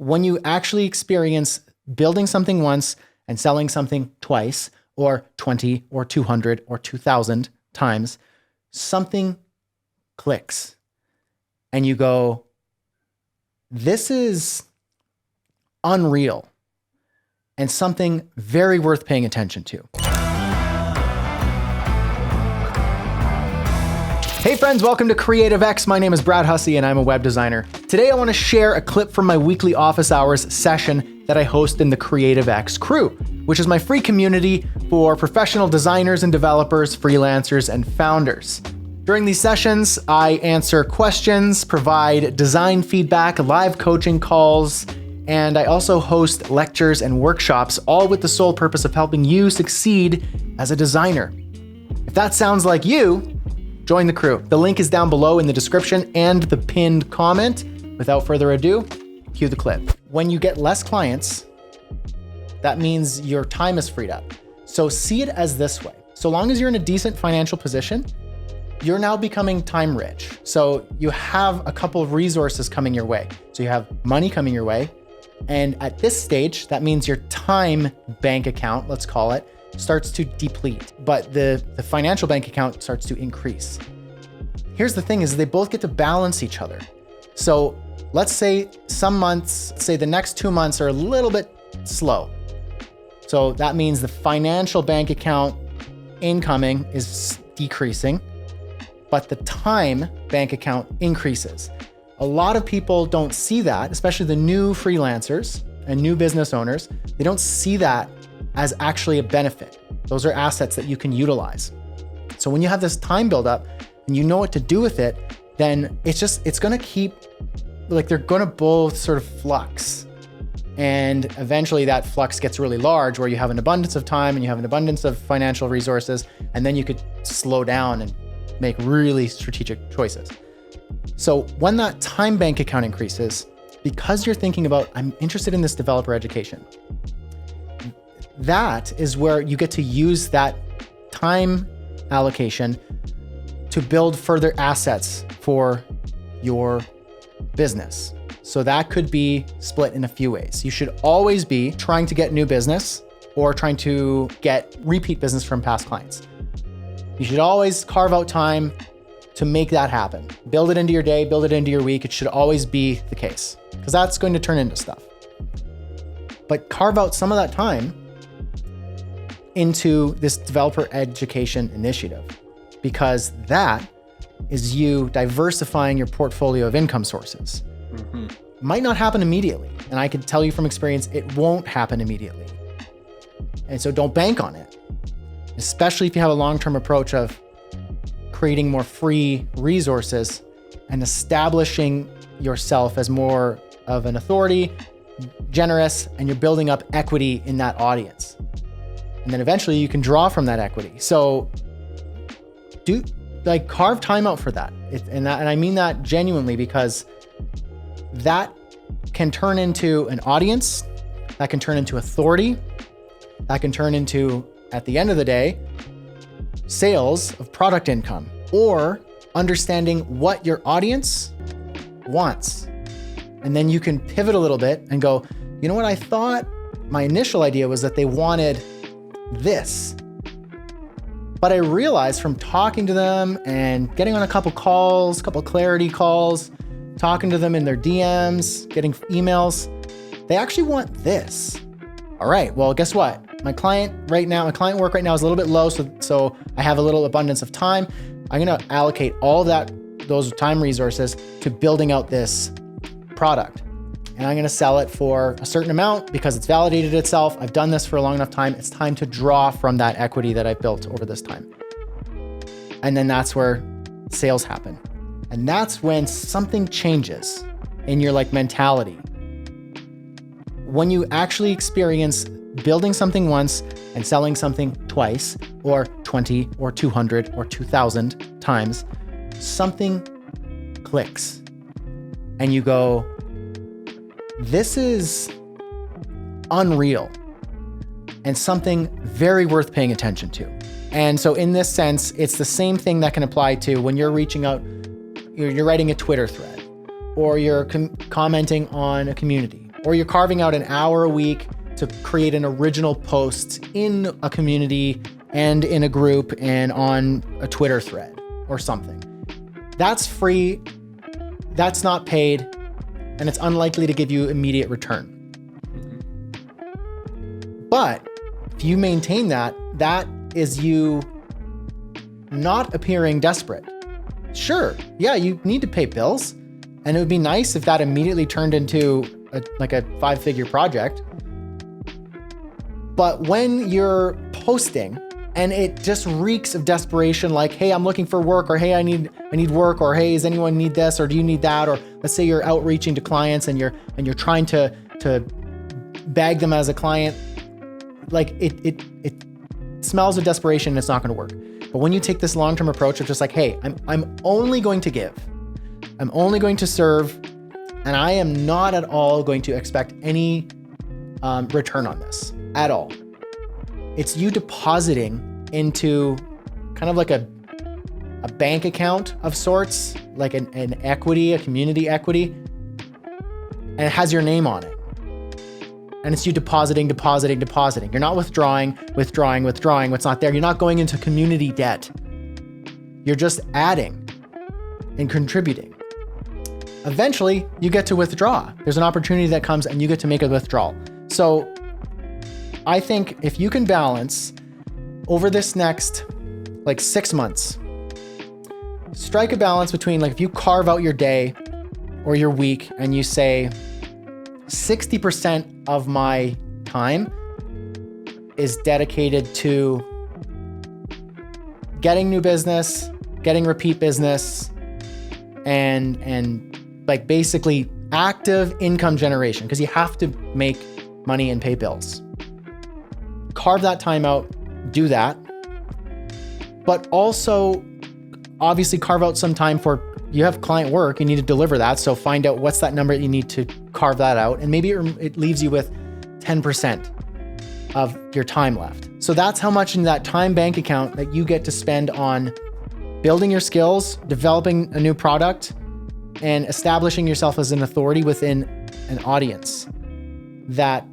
when you actually experience building something once and selling something twice, or 20 or 200 or 2,000 times, something clicks and you go, this is unreal and something very worth paying attention to. Hey friends, welcome to Creative X. My name is Brad Hussey and I'm a web designer. Today I want to share a clip from my weekly office hours session that I host in the Creative X crew, which is my free community for professional designers and developers, freelancers, and founders. During these sessions, I answer questions, provide design feedback, live coaching calls, and I also host lectures and workshops, all with the sole purpose of helping you succeed as a designer. If that sounds like you, join the crew. The link is down below in the description and the pinned comment. Without further ado, cue the clip. When you get less clients, that means your time is freed up. So see it as this way. So long as you're in a decent financial position, you're now becoming time rich. So you have a couple of resources coming your way. So you have money coming your way. And at this stage, that means your time bank account, let's call it, starts to deplete, but the financial bank account starts to increase. Here's the thing is they both get to balance each other. So let's say some months, say the next 2 months are a little bit slow. So that means the financial bank account incoming is decreasing, but the time bank account increases. A lot of people don't see that, especially the new freelancers and new business owners. They don't see that as actually a benefit. Those are assets that you can utilize. So when you have this time buildup and you know what to do with it, then it's gonna keep, like they're gonna both sort of flux. And eventually that flux gets really large where you have an abundance of time and you have an abundance of financial resources, and then you could slow down and make really strategic choices. So when that time bank account increases, because you're thinking about, I'm interested in this developer education, that is where you get to use that time allocation to build further assets for your business. So that could be split in a few ways. You should always be trying to get new business or trying to get repeat business from past clients. You should always carve out time to make that happen. Build it into your day, build it into your week. It should always be the case because that's going to turn into stuff. But carve out some of that time into this developer education initiative, because that is you diversifying your portfolio of income sources. Mm-hmm. Might not happen immediately. And I can tell you from experience, it won't happen immediately. And so don't bank on it, especially if you have a long-term approach of creating more free resources and establishing yourself as more of an authority, generous, and you're building up equity in that audience. And then eventually you can draw from that equity. So carve time out for that. And I mean that genuinely, because that can turn into an audience, that can turn into authority, that can turn into, at the end of the day, sales of product income, or understanding what your audience wants. And then you can pivot a little bit and go, you know what, I thought my initial idea was that they wanted this. But I realized from talking to them and getting on a couple clarity calls, talking to them in their DMs, getting emails, they actually want this. All right, well, guess what? My client work right now is a little bit low, so I have a little abundance of time. I'm gonna allocate all those time resources to building out this product. And I'm gonna sell it for a certain amount because it's validated itself. I've done this for a long enough time. It's time to draw from that equity that I've built over this time. And then that's where sales happen. And that's when something changes in your mentality. When you actually experience building something once and selling something twice, or 20 or 200 or 2,000 times, something clicks and you go, this is unreal and something very worth paying attention to. And so in this sense, it's the same thing that can apply to when you're reaching out, you're writing a Twitter thread, or you're commenting on a community, or you're carving out an hour a week to create an original post in a community and in a group and on a Twitter thread or something. That's free, that's not paid, and it's unlikely to give you immediate return. But if you maintain that, that is you not appearing desperate. Sure, yeah, you need to pay bills, and it would be nice if that immediately turned into a 5-figure project. But when you're posting and it just reeks of desperation, like, hey, I'm looking for work, or hey, I need work, or hey, does anyone need this, or do you need that? Or let's say you're outreaching to clients and you're trying to bag them as a client, like it smells of desperation and it's not going to work. But when you take this long-term approach of just like, hey, I'm only going to give, I'm only going to serve, and I am not at all going to expect any return on this at all. It's you depositing into kind of like a bank account of sorts, like an equity, a community equity, and it has your name on it. And it's you depositing. You're not withdrawing what's not there. You're not going into community debt. You're just adding and contributing. Eventually, you get to withdraw. There's an opportunity that comes and you get to make a withdrawal. So I think if you can balance over this next 6 months, strike a balance between if you carve out your day or your week and you say 60% of my time is dedicated to getting new business, getting repeat business, and basically active income generation, because you have to make money and pay bills. Carve that time out, do that. But also, obviously, carve out some time for, you have client work, you need to deliver that. So find out what's that number that you need to carve that out. And maybe it leaves you with 10% of your time left. So that's how much in that time bank account that you get to spend on building your skills, developing a new product, and establishing yourself as an authority within an audience that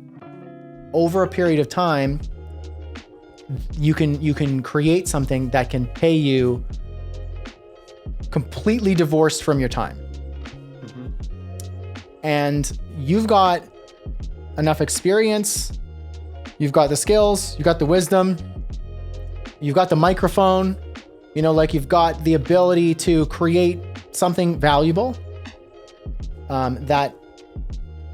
over a period of time, you can create something that can pay you completely divorced from your time. And you've got enough experience, you've got the skills, you've got the wisdom, you've got the microphone, you've got the ability to create something valuable, that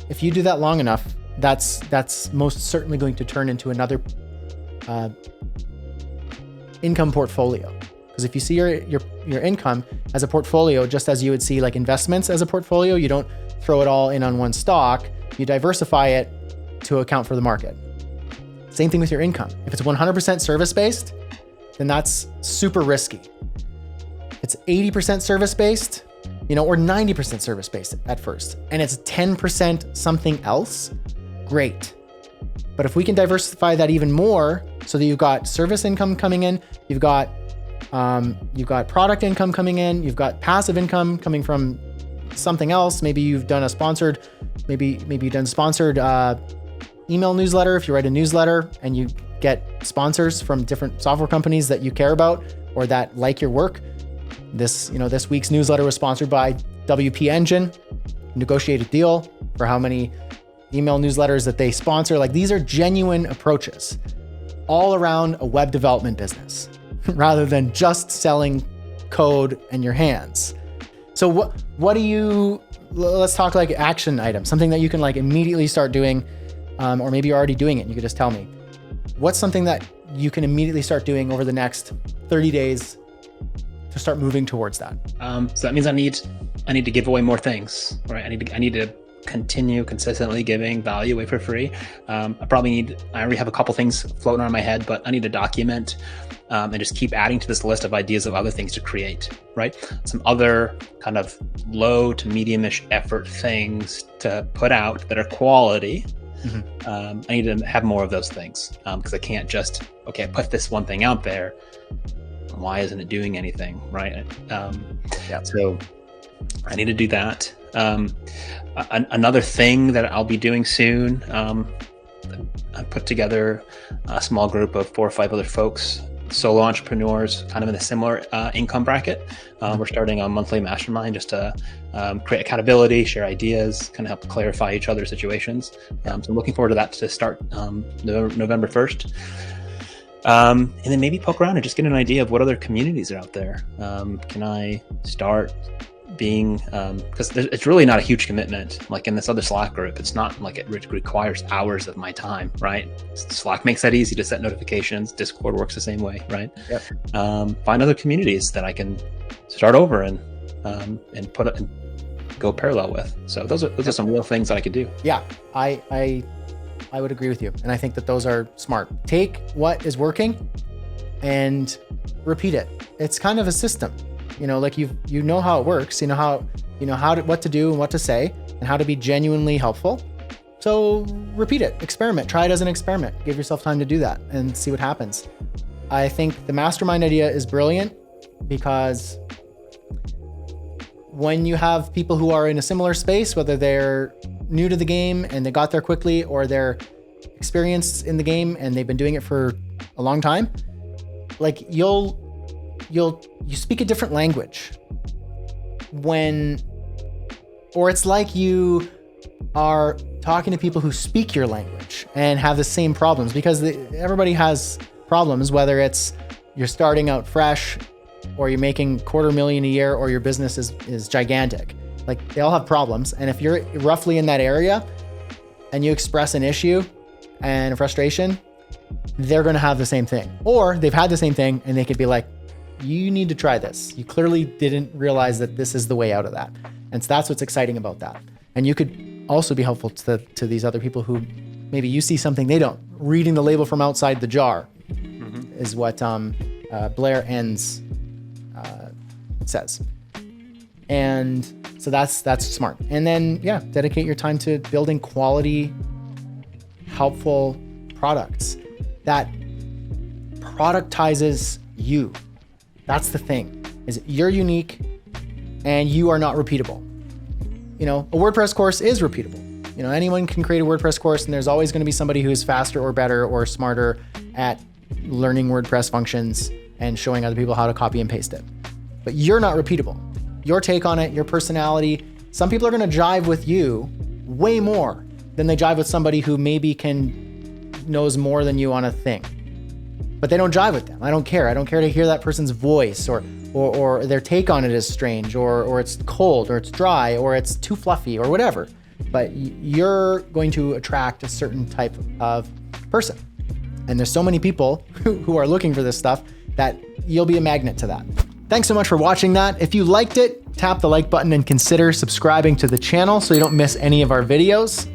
if you do that long enough, that's most certainly going to turn into another income portfolio. Because if you see your income as a portfolio, just as you would see investments as a portfolio, you don't throw it all in on one stock, you diversify it to account for the market. Same thing with your income. If it's 100% service-based, then that's super risky. If it's 80% service-based, or 90% service-based at first, and it's 10% something else, great. But if we can diversify that even more so that you've got service income coming in, you've got product income coming in, you've got passive income coming from something else. Maybe you've done a sponsored, maybe you've done sponsored email newsletter. If you write a newsletter and you get sponsors from different software companies that you care about or that like your work. This week's newsletter was sponsored by WP Engine. Negotiate a deal for how many email newsletters that they sponsor. These are genuine approaches all around a web development business rather than just selling code and your hands. So let's talk action items, something that you can immediately start doing, or maybe you're already doing it and you could just tell me. What's something that you can immediately start doing over the next 30 days to start moving towards that? So that means I need to give away more things, right? I need to continue consistently giving value away for free. I already have a couple things floating around my head, but I need to document and just keep adding to this list of ideas of other things to create, right? Some other kind of low to medium-ish effort things to put out that are quality. I need to have more of those things because I can't just, I put this one thing out there. Why isn't it doing anything, right? So I need to do that. Another thing that I'll be doing soon, I put together a small group of 4 or 5 other folks, solo entrepreneurs, kind of in a similar income bracket. We're starting a monthly mastermind just to create accountability, share ideas, kind of help clarify each other's situations. So I'm looking forward to that to start November 1st. And then maybe poke around and just get an idea of what other communities are out there. Can I start being, because it's really not a huge commitment. Like in this other Slack group, it's not like it requires hours of my time, right? Slack makes that easy to set notifications. Discord works the same way, right? Yep. Find other communities that I can start over and put it and go parallel with. So those are some real things that I could do. Yeah, I would agree with you. And I think that those are smart. Take what is working and repeat it. It's kind of a system. Like you know how it works, what to do and what to say and how to be genuinely helpful. So repeat it, experiment, try it as an experiment, give yourself time to do that and see what happens. I think the mastermind idea is brilliant because when you have people who are in a similar space, whether they're new to the game and they got there quickly or they're experienced in the game and they've been doing it for a long time, like you speak a different language or it's like you are talking to people who speak your language and have the same problems, because everybody has problems, whether it's you're starting out fresh or you're making $250,000 a year or your business is gigantic. Like they all have problems. And if you're roughly in that area and you express an issue and a frustration, they're going to have the same thing, or they've had the same thing and they could be like, you need to try this. You clearly didn't realize that this is the way out of that. And so that's what's exciting about that. And you could also be helpful to these other people who maybe you see something they don't. Reading the label from outside the jar is what Blair Enns says. And so that's smart. And then, dedicate your time to building quality, helpful products that productizes you. That's the thing, is you're unique and you are not repeatable. A WordPress course is repeatable. Anyone can create a WordPress course and there's always going to be somebody who is faster or better or smarter at learning WordPress functions and showing other people how to copy and paste it. But you're not repeatable. Your take on it, your personality, some people are going to jive with you way more than they jive with somebody who maybe knows more than you on a thing. But they don't jive with them. I don't care. I don't care to hear that person's voice or their take on it is strange or it's cold or it's dry or it's too fluffy or whatever. But you're going to attract a certain type of person. And there's so many people who are looking for this stuff that you'll be a magnet to that. Thanks so much for watching that. If you liked it, tap the like button and consider subscribing to the channel so you don't miss any of our videos.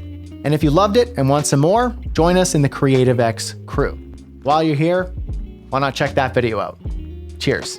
And if you loved it and want some more, join us in the Creative X crew. While you're here, why not check that video out? Cheers.